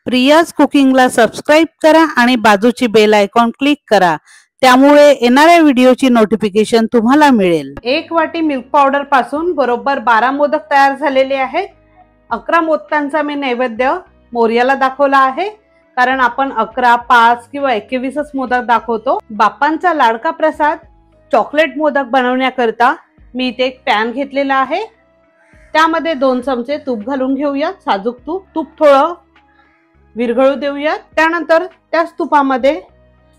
Priya's कुकिंगला subscribe करा आणि बाजूची बेल आयकॉन क्लिक करा, त्यामुळे येणाऱ्या व्हिडिओची नोटिफिकेशन तुम्हाला मिळेल। 1 वाटी मिल्क पावडर पासून बरोबर 12 मोदक तयार झालेले आहेत। 11 मोदकांचा मी नैवेद्य मोर्याला दाखवला आहे, कारण आपण 11, 5 किंवा 21च मोदक दाखवतो। बाप्पांचा लाडका प्रसाद चॉकलेट मोदक बनवण्याकरता मी इथे एक पॅन घेतलेला आहे। त्यामध्ये 2 चमचे तूप घालून घेऊया, साजूक तूप। तूप थोडं विरघळू देऊया। त्यानंतर त्याच तुपामध्ये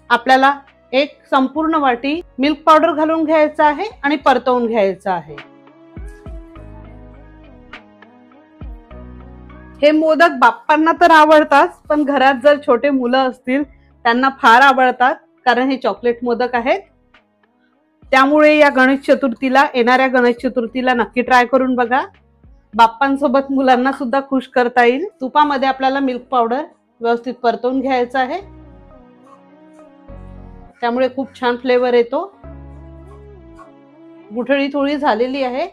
आपल्याला एक संपूर्ण वाटी मिल्क पावडर घालून घ्यायचं आहे आणि परतवून घ्यायचं आहे। हे मोदक बाप्पांना तर आवडतात, पण घरात जर छोटे मुलं असतील त्यांना फार आवडतात, कारण हे चॉकलेट मोदक आहेत। त्यामुळे या गणेश चतुर्थीला, येणाऱ्या गणेश चतुर्थीला नक्की ट्राय करून बघा। बाप्पांसोबत मुलांना सुद्धा खुश करता येईल। तुपामध्ये आपल्याला मिल्क पावडर व्यवस्थित परतवून घ्यायचं आहे, त्यामुळे खूप छान फ्लेवर येतो। गुठळी थोडी झालेली आहे,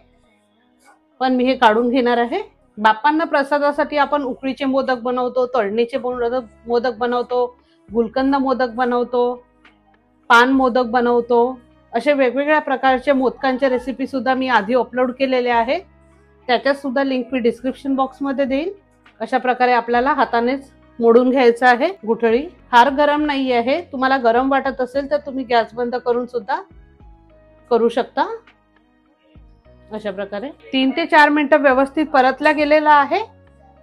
पण मी हे काढून घेणार आहे। बाप्पांना प्रसादासाठी आपण उकडीचे मोदक बनवतो, तळणीचे मोदक बनवतो, गुलकंद मोदक बनवतो, पान मोदक बनवतो। असे वेगवेगळ्या प्रकारचे मोदकांचे रेसिपी सुद्धा मी आधी अपलोड केलेले आहे, त्याच्यात सुद्धा लिंक मी डिस्क्रिप्शन बॉक्स मध्ये देईन। अशा प्रकारे आपल्याला हातानेच मोडून घ्यायचं आहे। गुठळी फार गरम नाही आहे, तुम्हाला गरम वाटत असेल तर तुम्ही गॅस बंद करून सुद्धा करू शकता। अशा प्रकारे 3 ते 4 मिनिटं व्यवस्थित परतला गेलेला आहे।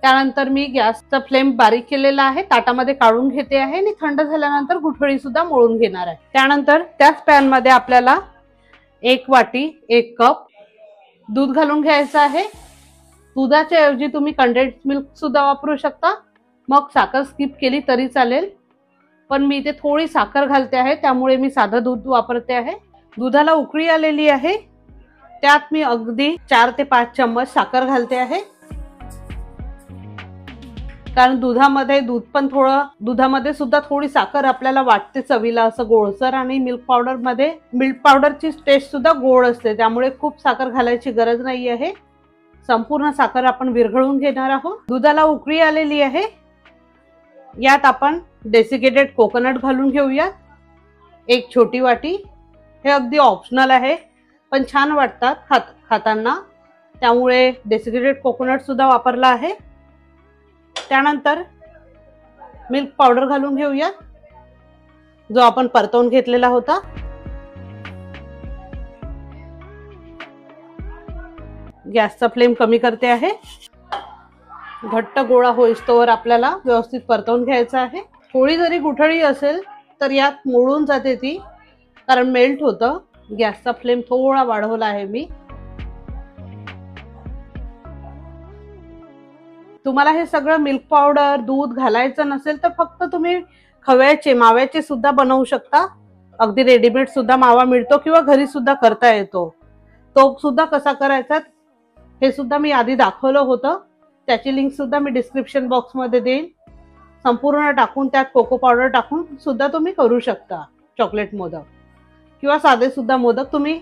त्यानंतर मी गॅसचा फ्लेम बारीक केलेला आहे, ताटामध्ये काढून घेते आहे आणि थंड झाल्यानंतर गुठळी सुद्धा मळून घेणार आहे। त्यानंतर त्याच पॅन मध्ये आपल्याला 1 वाटी 1 कप दूध घालून घ्यायचं आहे। दुधाच्या ऐवजी तुम्ही कंडेन्स्ड मिल्क सुद्धा वापरू शकता, मग साखर स्किप केली तरी चालेल, पण मी इथे थोडी साखर घालते आहे, त्यामुळे मी साधं दूध वापरते आहे। दुधाला उकळी आलेली आहे, त्यात मी अगदी 4 ते 5 चम्मच साखर घालते आहे, कारण दुधामध्ये सुद्धा थोडी साखर आपल्याला वाटते चवीला असं गोडसर, आणि मिल्क पावडरची टेस्ट सुद्धा गोड असते, त्यामुळे खूप साखर घालायची गरज नाही आहे। संपूर्ण साखर आपण विरघळून घेणार आहोत। दुधाला उकळी आलेली आहे, यात आपण डेसिकेटेड कोकोनट घालून घेऊया, 1 छोटी वाटी। हे अगदी ऑप्शनल आहे, पण छान वाटतात खाताना, त्यामुळे डेसिकेटेड कोकोनट सुद्धा वापरला आहे। त्यानंतर मिल्क पावडर घालून घेऊया, जो आपण परतवून घेतलेला होता। गॅसचा फ्लेम कमी करते आहे। घट्ट गोळा होईस्तोवर आपल्याला व्यवस्थित परतवून घ्यायचा आहे। थोडी जरी गुठळी असेल तर यात मोडून जाते ती, कारण मेल्ट होतं। गॅसचा फ्लेम थोडा वाढवला आहे मी। तुम्हाला हे सगळं मिल्क पावडर, दूध घालायचं नसेल तर फक्त तुम्ही माव्याचे सुद्धा बनवू शकता। अगदी रेडीमेड सुद्धा मावा मिळतो, किंवा घरी सुद्धा करता येतो। तो सुद्धा कसा करायचा हे सुद्धा मी आधी दाखवलं होतं, त्याची लिंक सुद्धा मी डिस्क्रिप्शन बॉक्स मध्ये देईन। संपूर्ण टाकून त्यात कोको पावडर टाकून सुद्धा तुम्ही करू शकता चॉकलेट मोदक, किंवा साधे सुद्धा मोदक तुम्ही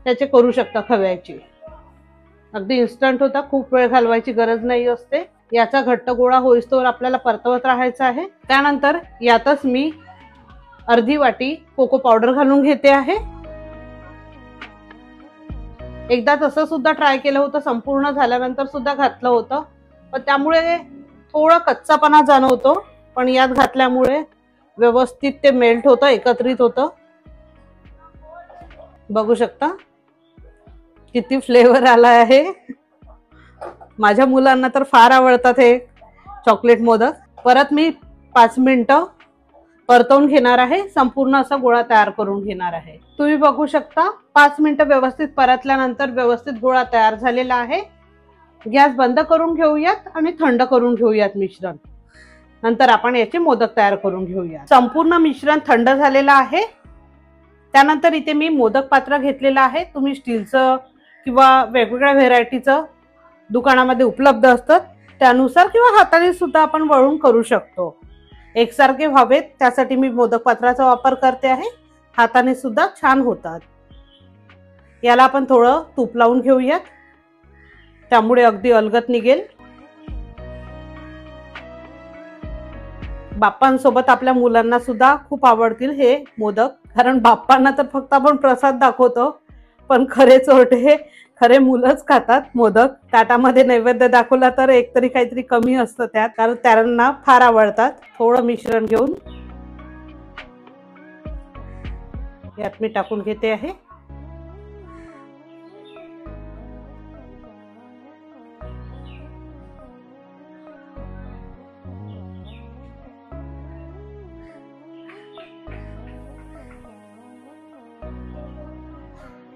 त्याचे करू शकता खव्याचे। अगदी इन्स्टंट होता, खूप वेळ घालवायची गरज नाही असते। याचा घट्ट गोळा होईस्तोवर आपल्याला परतवत राहायचं आहे। त्यानंतर यातच मी अर्धी वाटी कोको पावडर घालून घेते आहे। एकदा तसं सुद्धा ट्राय केलं होतं, संपूर्ण झाल्यानंतर सुद्धा घातलं होतं, पण त्यामुळे थोडा कच्चापणा जाणवतो, पण यात घातल्यामुळे व्यवस्थित ते मेल्ट होतं, एकत्रित होतं। बघू शकता किती फ्लेवर आला आहे। माझ्या मुलांना तर फार आवडतात हे चॉकलेट मोदक। परत मी 5 मिनिटं परतवून घेणार आहे, संपूर्ण असा गोळा तयार करून घेणार आहे। तुम्ही बघू शकता 5 मिनिटं व्यवस्थित परतल्यानंतर व्यवस्थित गोळा तयार झालेला आहे। गॅस बंद करून घेऊयात आणि थंड करून घेऊयात मिश्रण, नंतर आपण याचे मोदक तयार करून घेऊया। संपूर्ण मिश्रण थंड झालेलं आहे। त्यानंतर इथे मी मोदक पात्र घेतलेलं आहे, तुम्ही स्टीलचं किंवा वेगवेगळ्या व्हेरायटीचं दुकानामध्ये उपलब्ध असतात, त्यानुसार, किंवा हाताने सुद्धा आपण वळून करू शकतो। एकसारखे व्हावेत त्यासाठी मी मोदक पात्राचा वापर करते आहे, हाताने सुद्धा छान होतात। याला आपण थोडं तूप लावून घेऊयात, त्यामुळे अगदी अलगद निघेल। बाप्पांसोबत आपल्या मुलांना सुद्धा खूप आवडतील हे मोदक, कारण बाप्पांना तर फक्त आपण प्रसाद दाखवतो, पण खरे चोरटे खरे मुलंच खातात मोदक. ताटामध्ये नैवेद्य दाखवला तर एकतरी काहीतरी कमी असतं त्यात, कारण त्यांना फार आवडतात. थोडं मिश्रण घेऊन यात मी टाकून घेते आहे.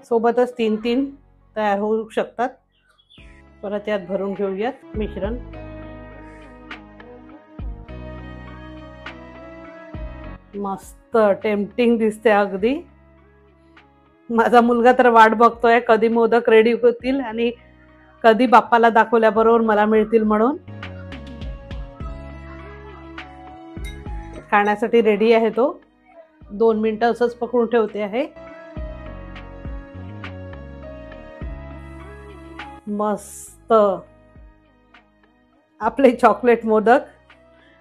सोबतच 3-3 तयार होऊ शकतात. परत यात भरून घेऊयात मिश्रण. मस्त टेम्पटिंग दिसते अगदी. माझा मुलगा तर वाट बघतोय कधी मोदक रेडी होतील आणि कधी बाप्पाला दाखवल्याबरोबर मला मिळतील म्हणून. खाण्यासाठी रेडी आहे तो. 2 मिनिटं असंच पकडून ठेवते आहे. मस्त आपले चॉकलेट मोदक.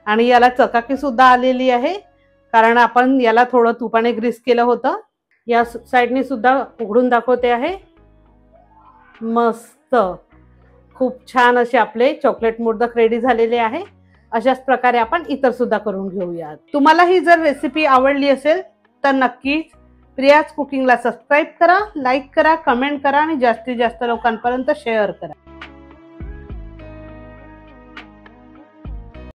आणि याला चकाकी सुद्धा आलेली आहे, कारण आपण याला थोडं तुपाने ग्रीस केलं होतं. या साईडने सुद्धा उघडून दाखवते आहे. मस्त खूप छान असे आपले चॉकलेट मोदक रेडी झालेले आहे. अशाच प्रकारे आपण इतर सुद्धा करून घेऊयात. तुम्हाला ही जर रेसिपी आवडली असेल तर नक्कीच प्रियाज कुकिंगला सबस्क्राईब करा, लाईक करा, कमेंट करा आणि जास्तीत जास्त लोकांपर्यंत शेअर करा.